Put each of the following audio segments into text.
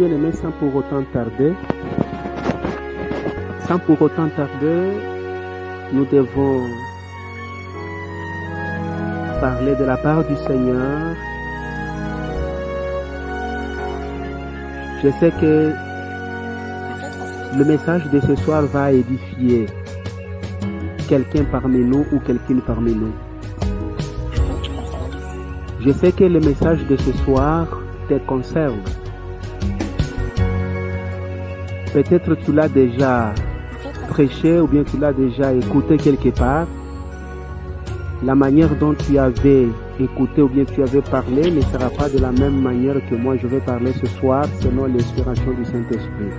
bien-aimés, sans pour autant tarder, nous devons parler de la part du Seigneur. Je sais que le message de ce soir va édifier quelqu'un parmi nous ou quelqu'une parmi nous. Je sais que le message de ce soir te concerne. Peut-être tu l'as déjà prêché ou bien tu l'as déjà écouté quelque part. La manière dont tu avais écouté ou bien tu avais parlé ne sera pas de la même manière que moi je vais parler ce soir selon l'inspiration du Saint-Esprit.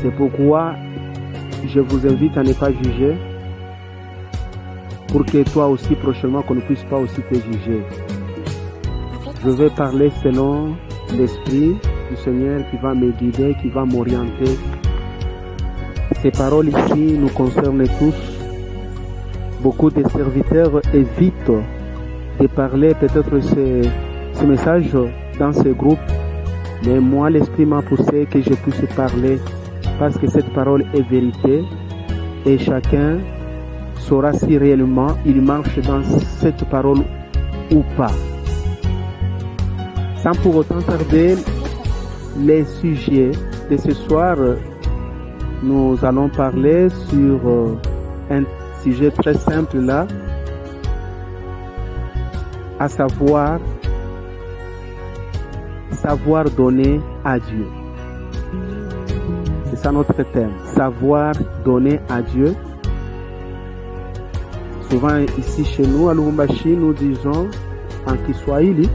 C'est pourquoi je vous invite à ne pas juger pour que toi aussi prochainement qu'on ne puisse pas aussi te juger. Je vais parler selon l'Esprit du Seigneur qui va me guider, qui va m'orienter. Ces paroles ici nous concernent tous. Beaucoup de serviteurs évitent de parler peut-être ce message dans ce groupe, mais moi l'Esprit m'a poussé que je puisse parler parce que cette parole est vérité et chacun saura si réellement il marche dans cette parole ou pas. Sans pour autant tarder, les sujets de ce soir, nous allons parler sur un sujet très simple là, à savoir donner à Dieu. C'est ça notre thème, savoir donner à Dieu. Souvent ici chez nous à Lubumbashi, nous disons en Kiswahili,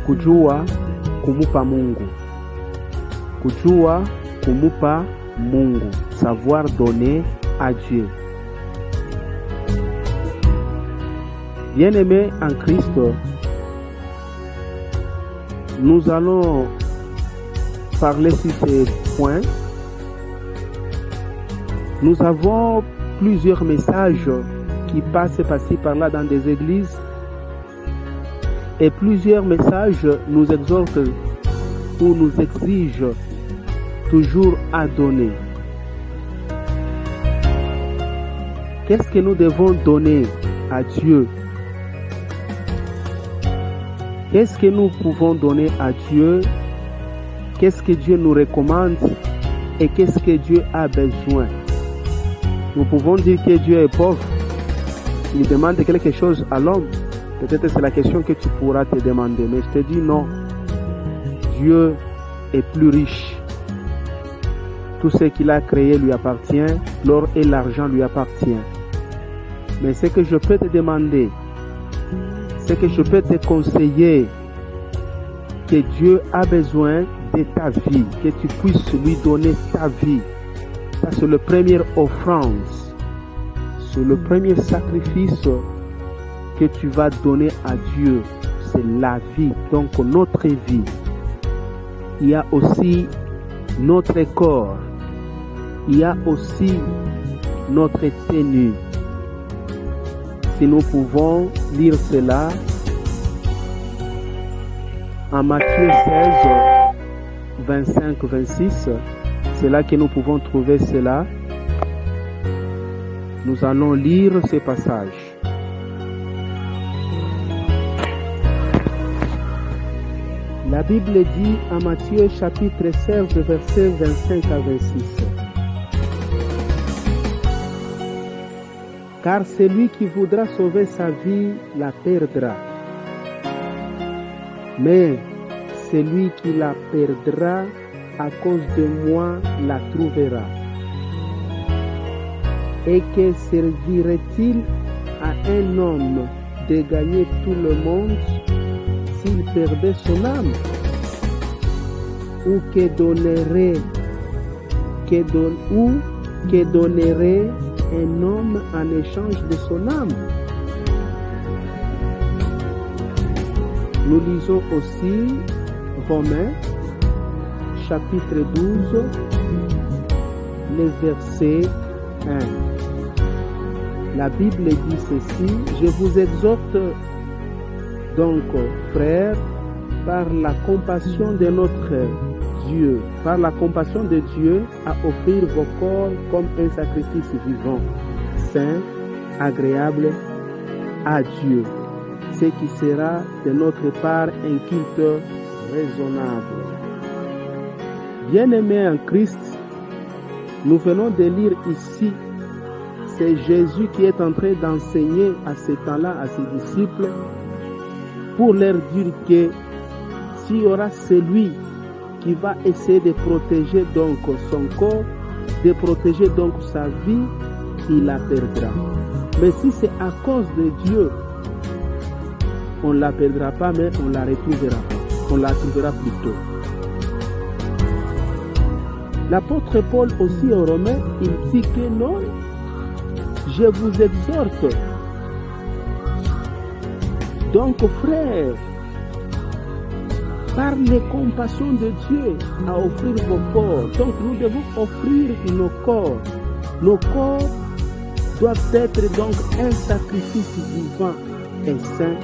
kujua kumupa Mungu. Kujua kumupa Mungu, savoir donner à Dieu. Bien-aimés en Christ, nous allons parler sur ces points. Nous avons plusieurs messages qui passent par-ci par-là dans des églises et plusieurs messages nous exhortent ou nous exigent toujours à donner. Qu'est-ce que nous devons donner à Dieu? Qu'est-ce que nous pouvons donner à Dieu? Qu'est-ce que Dieu nous recommande? Et qu'est-ce que Dieu a besoin? Nous pouvons dire que Dieu est pauvre. Il demande quelque chose à l'homme. Peut-être c'est la question que tu pourras te demander. Mais je te dis non. Dieu est plus riche. Tout ce qu'il a créé lui appartient. L'or et l'argent lui appartiennent. Mais ce que je peux te demander, ce que je peux te conseiller, que Dieu a besoin de ta vie, que tu puisses lui donner ta vie. Ça, c'est le premier offrande, c'est le premier sacrifice que tu vas donner à Dieu. C'est la vie, donc notre vie. Il y a aussi notre corps, il y a aussi notre tenue. Si nous pouvons lire cela en Matthieu 16, 25-26, c'est là que nous pouvons trouver cela. Nous allons lire ces passages. La Bible dit en Matthieu chapitre 16, versets 25 à 26. Car celui qui voudra sauver sa vie la perdra. Mais celui qui la perdra à cause de moi la trouvera. Et que servirait-il à un homme de gagner tout le monde s'il perdait son âme? Ou que donnerait un homme en échange de son âme? Nous lisons aussi Romains chapitre 12, le verset 1. La Bible dit ceci: je vous exhorte donc, frères, par la compassion de notre Dieu, par la compassion de Dieu, à offrir vos corps comme un sacrifice vivant, saint, agréable à Dieu, ce qui sera de notre part un culte raisonnable. Bien-aimés en Christ, nous venons de lire ici, c'est Jésus qui est en train d'enseigner à ce temps-là à ses disciples pour leur dire que s'il y aura celui qui va essayer de protéger donc son corps, de protéger donc sa vie, il la perdra. Mais si c'est à cause de Dieu, on ne la perdra pas, mais on la retrouvera. On la trouvera plutôt. L'apôtre Paul aussi aux Romains, il dit que non, je vous exhorte. Donc frères, par les compassions de Dieu, à offrir vos corps. Donc nous devons offrir nos corps. Nos corps doivent être donc un sacrifice vivant et saint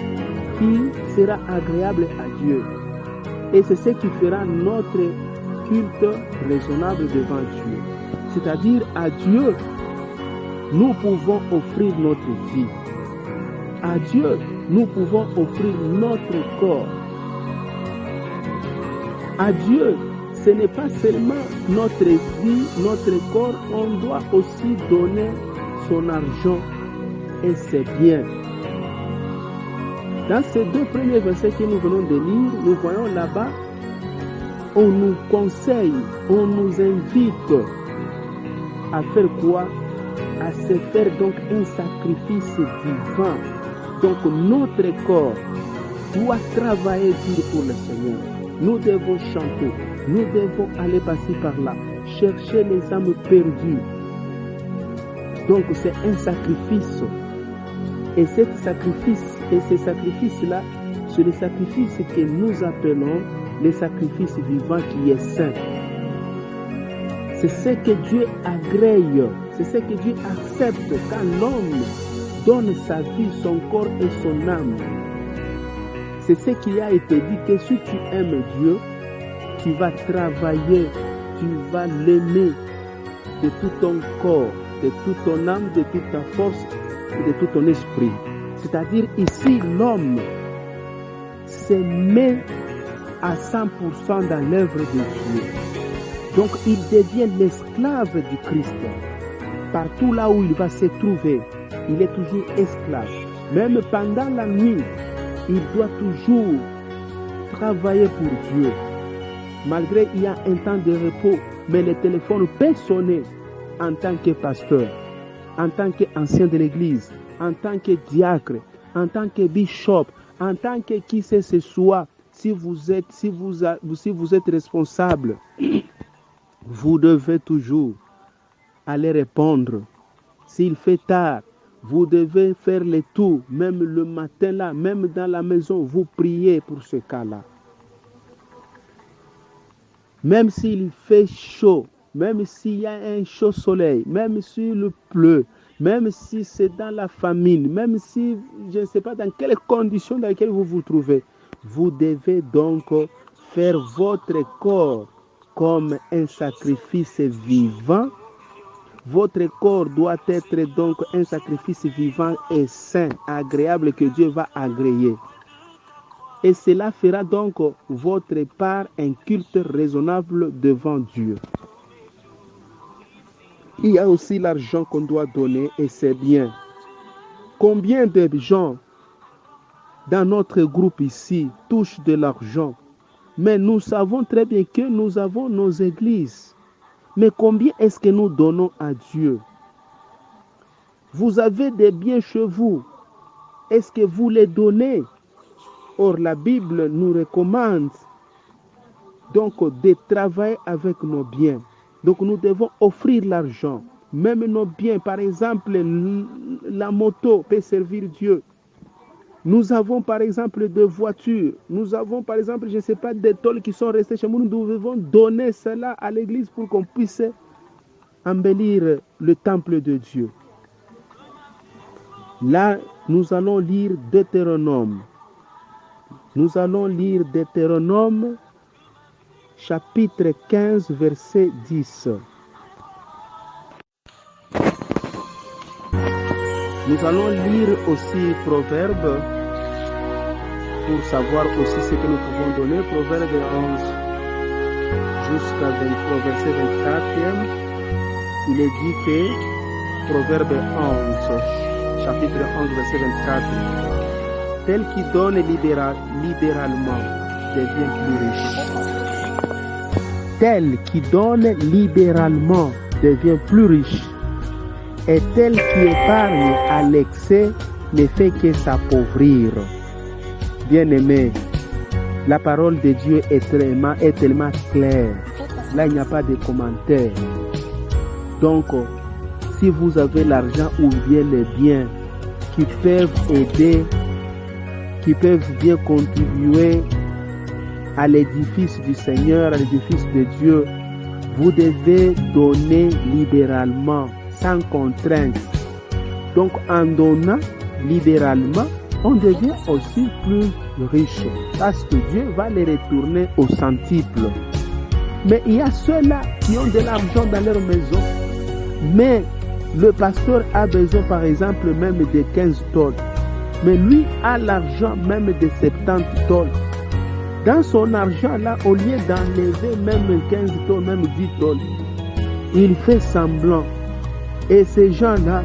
qui sera agréable à Dieu. Et c'est ce qui fera notre culte raisonnable devant Dieu. C'est-à-dire à Dieu, nous pouvons offrir notre vie. À Dieu, nous pouvons offrir notre corps. À Dieu, ce n'est pas seulement notre vie, notre corps, on doit aussi donner son argent et ses biens. Dans ces deux premiers versets que nous venons de lire, nous voyons là-bas, on nous conseille, on nous invite à faire quoi? À se faire donc un sacrifice vivant. Donc notre corps doit travailler dur pour le Seigneur. Nous devons chanter, nous devons aller passer par là, chercher les âmes perdues. Donc c'est un sacrifice. Et ce sacrifice-là, c'est le sacrifice que nous appelons le sacrifice vivant qui est saint. C'est ce que Dieu agrée, c'est ce que Dieu accepte quand l'homme donne sa vie, son corps et son âme. C'est ce qui a été dit que si tu aimes Dieu, tu vas travailler, tu vas l'aimer de tout ton corps, de toute ton âme, de toute ta force et de tout ton esprit. C'est-à-dire ici, l'homme se met à 100% dans l'œuvre de Dieu. Donc il devient l'esclave du Christ. Partout là où il va se trouver, il est toujours esclave. Même pendant la nuit, il doit toujours travailler pour Dieu. Malgré il y a un temps de repos, mais le téléphone peut sonner en tant que pasteur, en tant qu'ancien de l'église, en tant que diacre, en tant que bishop, en tant que qui que ce soit. Si vous êtes responsable, vous devez toujours aller répondre. S'il fait tard, vous devez faire le tout, même le matin là, même dans la maison, vous priez pour ce cas-là. Même s'il fait chaud, même s'il y a un chaud soleil, même s'il pleut, même si c'est dans la famine, même si je ne sais pas dans quelles conditions dans lesquelles vous vous trouvez, vous devez donc faire votre corps comme un sacrifice vivant. Votre corps doit être donc un sacrifice vivant et saint, agréable que Dieu va agréer. Et cela fera donc votre part un culte raisonnable devant Dieu. Il y a aussi l'argent qu'on doit donner et c'est bien. Combien de gens dans notre groupe ici touchent de l'argent? Mais nous savons très bien que nous avons nos églises. Mais combien est-ce que nous donnons à Dieu? Vous avez des biens chez vous. Est-ce que vous les donnez? Or, la Bible nous recommande donc de travailler avec nos biens. Donc, nous devons offrir l'argent. Même nos biens, par exemple, la moto peut servir Dieu. Nous avons par exemple des voitures. Nous avons par exemple, je ne sais pas, des tôles qui sont restées chez nous. Nous devons donner cela à l'église pour qu'on puisse embellir le temple de Dieu. Là, nous allons lire Deutéronome. Nous allons lire Deutéronome chapitre 15, verset 10. Nous allons lire aussi Proverbe pour savoir aussi ce que nous pouvons donner. Proverbe 11 jusqu'à verset 24. Il est dit que Proverbe 11, chapitre 11, verset 24, tel qui donne libéralement devient plus riche. Tel qui donne libéralement devient plus riche. Et tel qui épargne à l'excès ne fait que s'appauvrir. Bien-aimé, la parole de Dieu est tellement claire. Là, il n'y a pas de commentaires. Donc, si vous avez l'argent ou bien les biens qui peuvent aider, qui peuvent bien contribuer à l'édifice du Seigneur, à l'édifice de Dieu, vous devez donner libéralement, sans contrainte. Donc, en donnant libéralement, on devient aussi plus riche, parce que Dieu va les retourner au centuple. Mais il y a ceux-là qui ont de l'argent dans leur maison, mais le pasteur a besoin, par exemple, même de 15 tonnes. Mais lui a l'argent même de 70 tonnes. Dans son argent-là, au lieu d'enlever même 15 tonnes, même 10 tonnes, il fait semblant. Et ces gens-là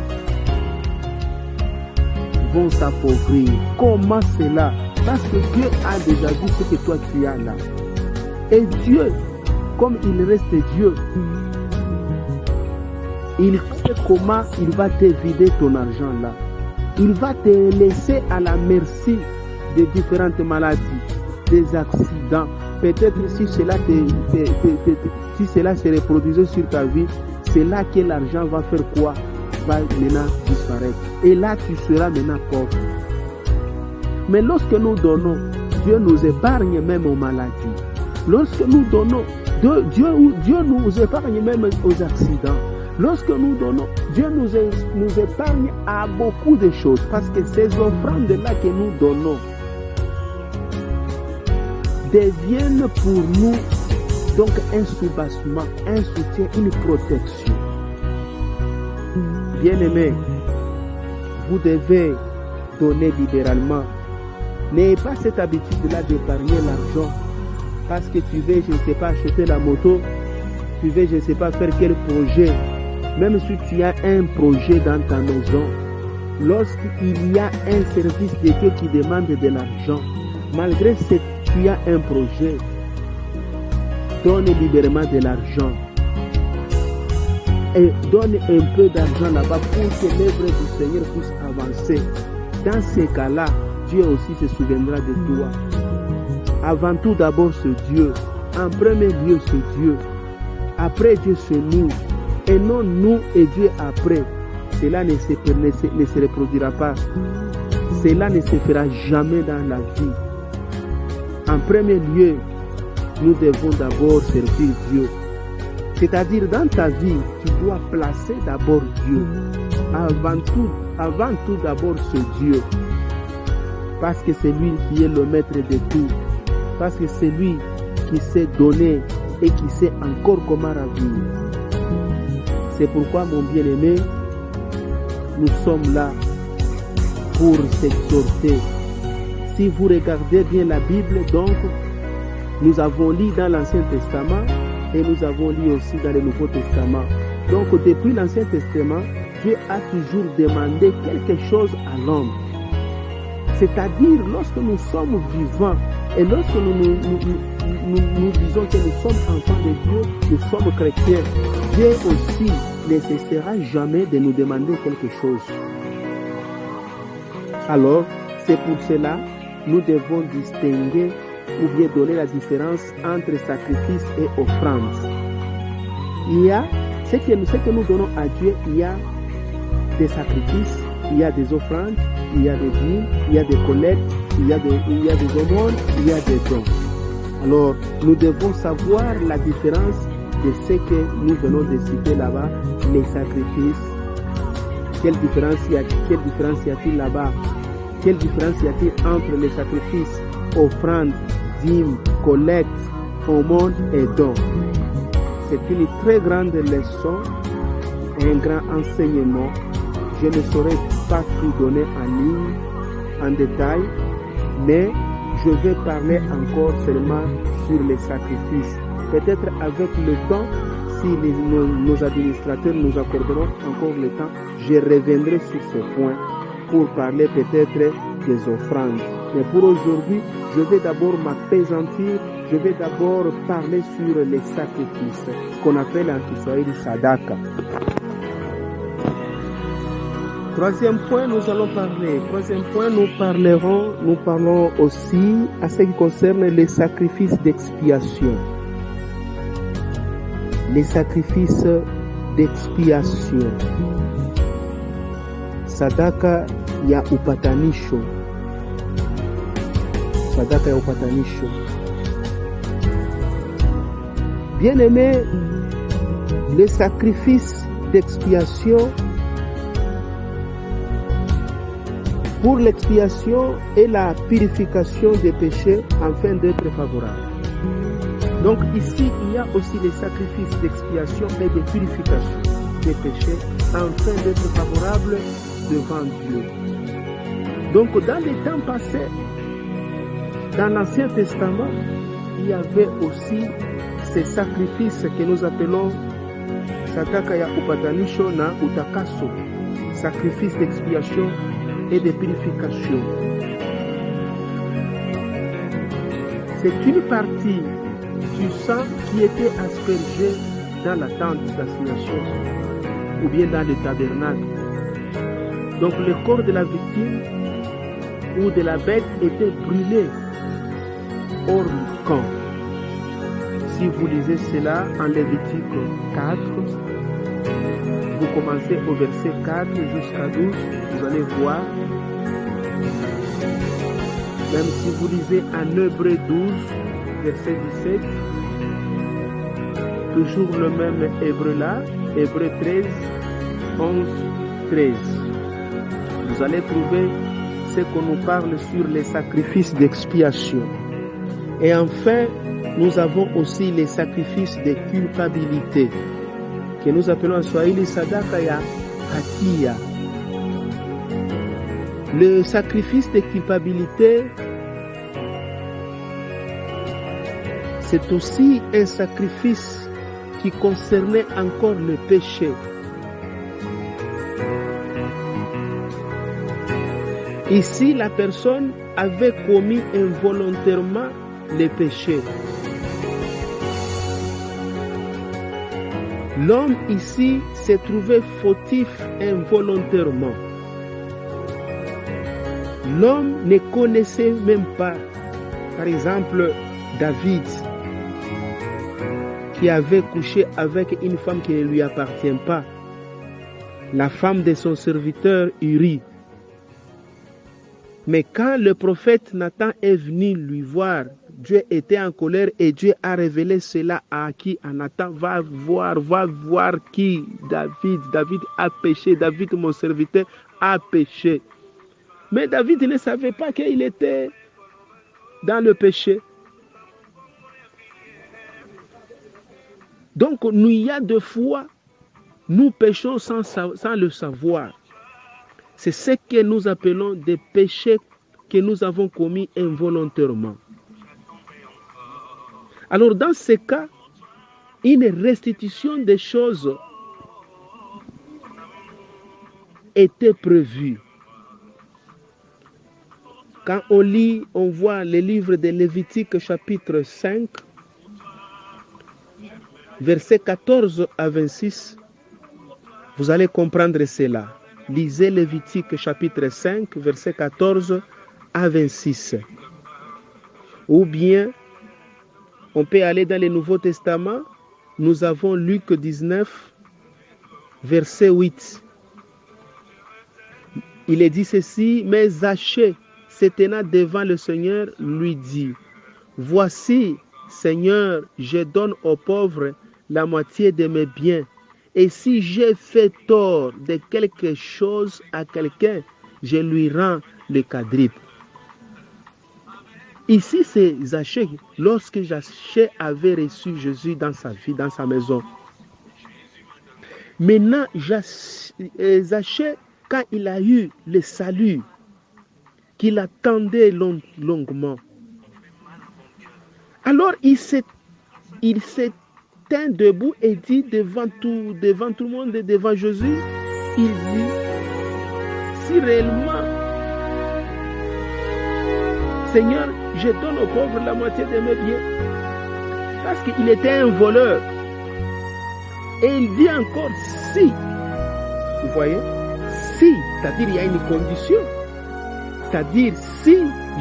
vont s'appauvrir. Comment cela? Parce que Dieu a déjà vu ce que toi tu as là. Et Dieu, comme il reste Dieu, il sait comment il va te vider ton argent là. Il va te laisser à la merci de différentes maladies, des accidents. Peut-être si cela si cela se reproduisait sur ta vie, c'est là que l'argent va faire quoi? Va maintenant disparaître. Et là, tu seras maintenant pauvre. Mais lorsque nous donnons, Dieu nous épargne même aux maladies. Lorsque nous donnons, Dieu nous épargne même aux accidents. Lorsque nous donnons, Dieu nous épargne à beaucoup de choses. Parce que ces offrandes-là que nous donnons deviennent pour nous donc un soubassement, un soutien, une protection. Bien-aimés, vous devez donner libéralement. N'ayez pas cette habitude-là d'épargner l'argent parce que tu veux, je ne sais pas, acheter la moto, tu veux, je ne sais pas, faire quel projet. Même si tu as un projet dans ta maison, lorsqu'il y a un service de Dieu qui demande de l'argent, malgré que tu as un projet, donne librement de l'argent. Et donne un peu d'argent là-bas pour que l'œuvre du Seigneur puisse avancer. Dans ces cas-là, Dieu aussi se souviendra de toi. Avant tout d'abord ce Dieu. En premier lieu ce Dieu. Après Dieu c'est nous. Et non nous et Dieu après. Cela ne se reproduira pas. Cela ne se fera jamais dans la vie. En premier lieu, nous devons d'abord servir Dieu. C'est-à-dire dans ta vie, tu dois placer d'abord Dieu. Avant tout d'abord ce Dieu. Parce que c'est lui qui est le maître de tout. Parce que c'est lui qui sait donner et qui sait encore comment ravir. C'est pourquoi, mon bien-aimé, nous sommes là pour s'exhorter. Si vous regardez bien la Bible, donc, nous avons lu dans l'Ancien Testament et nous avons lu aussi dans le Nouveau Testament. Donc, depuis l'Ancien Testament, Dieu a toujours demandé quelque chose à l'homme. C'est-à-dire, lorsque nous sommes vivants et lorsque nous disons que nous sommes enfants de Dieu, nous sommes chrétiens, Dieu aussi ne cessera jamais de nous demander quelque chose. Alors, c'est pour cela nous devons distinguer ou bien donner la différence entre sacrifice et offrande. Il y a ce que nous donnons à Dieu, il y a des sacrifices, il y a des offrandes, il y a des dîmes, il y a des collectes, il y a des aumônes, il y a des dons. Alors, nous devons savoir la différence de ce que nous venons de citer là-bas, les sacrifices. Quelle différence y a-t-il là-bas? Quelle différence y a-t-il entre les sacrifices offrandes, dîmes, collectes, aumônes et dons. C'est une très grande leçon et un grand enseignement. Je ne saurais pas tout donner en ligne, en détail, mais je vais parler encore seulement sur les sacrifices. Peut-être avec le temps, si nos administrateurs nous accorderont encore le temps, je reviendrai sur ce point pour parler peut-être des offrandes. Mais pour aujourd'hui, je vais d'abord m'appesantir, je vais d'abord parler sur les sacrifices, qu'on appelle en Kiswahili sadaka. Troisième point, nous allons parler. Troisième point, nous parlons aussi à ce qui concerne les sacrifices d'expiation. Les sacrifices d'expiation. Sadaka ya upatanisho. Sadaka ya upatanisho. Bien-aimés, les sacrifices d'expiation. Pour l'expiation et la purification des péchés afin d'être favorable. Donc ici, il y a aussi les sacrifices d'expiation et de purification des péchés afin d'être favorable devant Dieu. Donc dans les temps passés, dans l'Ancien Testament, il y avait aussi ces sacrifices que nous appelons Sadaka ya upatanisho na utakaso, sacrifice d'expiation et de purification. C'est une partie du sang qui était aspergé dans la tente d'assignation ou bien dans le tabernacle. Donc le corps de la victime ou de la bête était brûlé hors du camp. Si vous lisez cela en Lévitique 4, vous commencez au verset 4 jusqu'à 12, vous allez voir. Même si vous lisez en Hébreu 12, verset 17, toujours le même Hébreu là, Hébreu 13, 11, 13. Vous allez trouver ce qu'on nous parle sur les sacrifices d'expiation. Et enfin, nous avons aussi les sacrifices de culpabilité, que nous appelons en Swahili sadaka ya hatia. Le sacrifice de culpabilité, c'est aussi un sacrifice qui concernait encore le péché. Ici, la personne avait commis involontairement le péché. L'homme ici s'est trouvé fautif involontairement. L'homme ne connaissait même pas, par exemple, David, qui avait couché avec une femme qui ne lui appartient pas, la femme de son serviteur Uri. Mais quand le prophète Nathan est venu lui voir, Dieu était en colère et Dieu a révélé cela à qui? À Nathan. Va voir qui? David. David a péché. David, mon serviteur, a péché. Mais David ne savait pas qu'il était dans le péché. Donc, il y a deux fois, nous péchons sans le savoir. C'est ce que nous appelons des péchés que nous avons commis involontairement. Alors, dans ce cas, une restitution des choses était prévue. Quand on lit, on voit le livre de Lévitique chapitre 5, versets 14 à 26, vous allez comprendre cela. Lisez Lévitique chapitre 5, versets 14 à 26. Ou bien, on peut aller dans le Nouveau Testament, nous avons Luc 19, verset 8. Il est dit ceci, mais Zachée, se tenant devant le Seigneur, lui dit, « Voici, Seigneur, je donne aux pauvres la moitié de mes biens. Et si j'ai fait tort de quelque chose à quelqu'un, je lui rends le quadruple. » Ici, c'est Zachée, lorsque Zachée avait reçu Jésus dans sa vie, dans sa maison. Maintenant, Zachée, quand il a eu le salut, qu'il attendait longuement, alors il s'est tint debout et dit devant tout le monde, devant Jésus, il dit, si réellement, Seigneur, je donne aux pauvres la moitié de mes biens. Parce qu'il était un voleur. Et il dit encore, si, vous voyez, si, c'est-à-dire il y a une condition. C'est-à-dire, si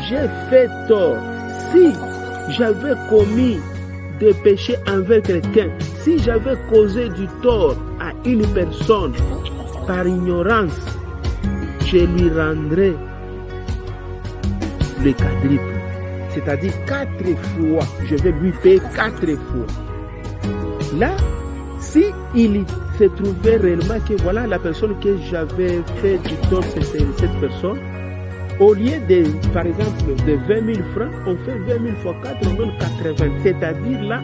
j'ai fait tort, si j'avais commis des péchés envers quelqu'un, si j'avais causé du tort à une personne par ignorance, je lui rendrai le quadruple. C'est-à-dire 4 fois. Je vais lui payer 4 fois. Là, si il se trouvait réellement que voilà la personne que j'avais fait du tort, c'est cette personne, au lieu de, par exemple, de 20 000 francs, on fait 20 000 fois 4, on donne 80. C'est-à-dire là,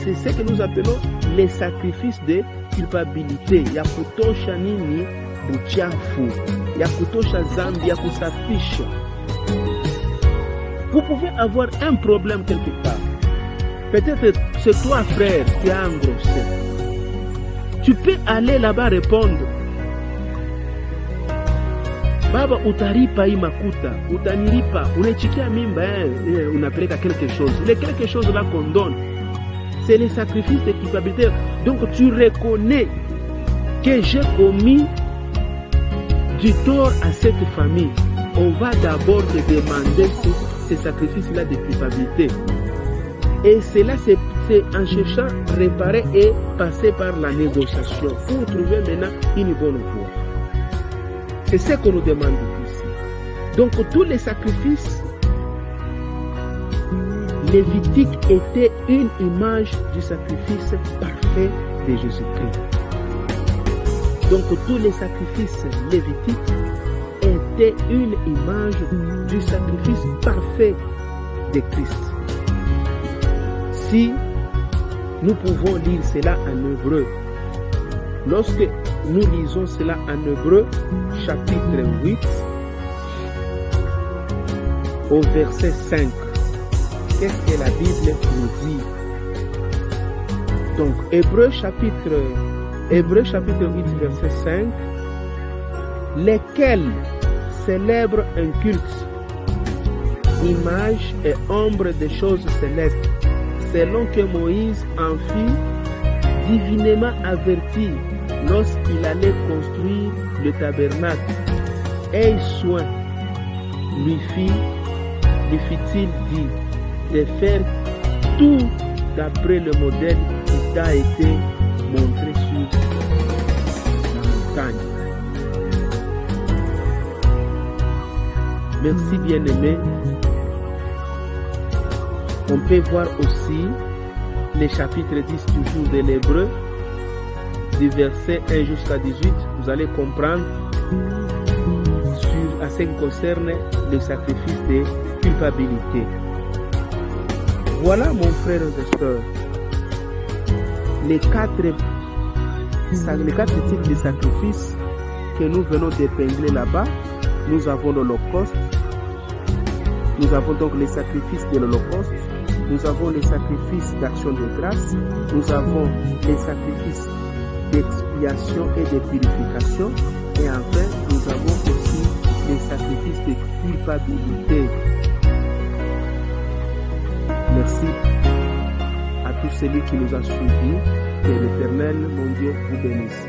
c'est ce que nous appelons les sacrifices de culpabilité. Yakutosha nini buchafu, yakutosha zambi, yakusafisha. Vous pouvez avoir un problème quelque part. Peut-être c'est toi, frère, qui a engrossé. Tu peux aller là-bas répondre. Baba, utaripa hii makuta, utanilipa, unachikia mimba, unapeleka quelque chose. Le quelque chose là qu'on donne, c'est le sacrifice de culpabilité. Donc tu reconnais que j'ai commis du tort à cette famille. On va d'abord te demander ces sacrifices-là de culpabilité. Et cela, c'est en cherchant réparer et passer par la négociation pour trouver maintenant une bonne voie. C'est ce qu'on nous demande ici. Donc tous les sacrifices lévitiques étaient une image du sacrifice parfait de Jésus-Christ. Donc tous les sacrifices lévitiques étaient une image du sacrifice parfait de Christ. Si nous pouvons lire cela en hébreu, lorsque nous lisons cela en hébreu, chapitre 8, au verset 5, qu'est-ce que la Bible nous dit? Donc, Hébreu chapitre 8, verset 5, lesquels célèbrent un culte, image et ombre des choses célestes, selon que Moïse en fit divinement averti lorsqu'il allait construire le tabernacle. Aie soin, lui fit-il dit, de faire tout d'après le modèle qui t'a été montré sur la montagne. Merci bien-aimé. On peut voir aussi les chapitres 10 toujours de l'Hébreu, du verset 1 jusqu'à 18. Vous allez comprendre à ce qui concerne le sacrifice de culpabilité. Voilà, mon frère et sœur, les quatre types de sacrifices que nous venons d'épingler là-bas. Nous avons l'Holocauste, nous avons donc les sacrifices de l'Holocauste, nous avons les sacrifices d'action de grâce, nous avons les sacrifices d'expiation et de purification, et enfin nous avons aussi les sacrifices de culpabilité. Merci à tous celui qui nous a suivis. Que l'Éternel, mon Dieu, vous bénisse.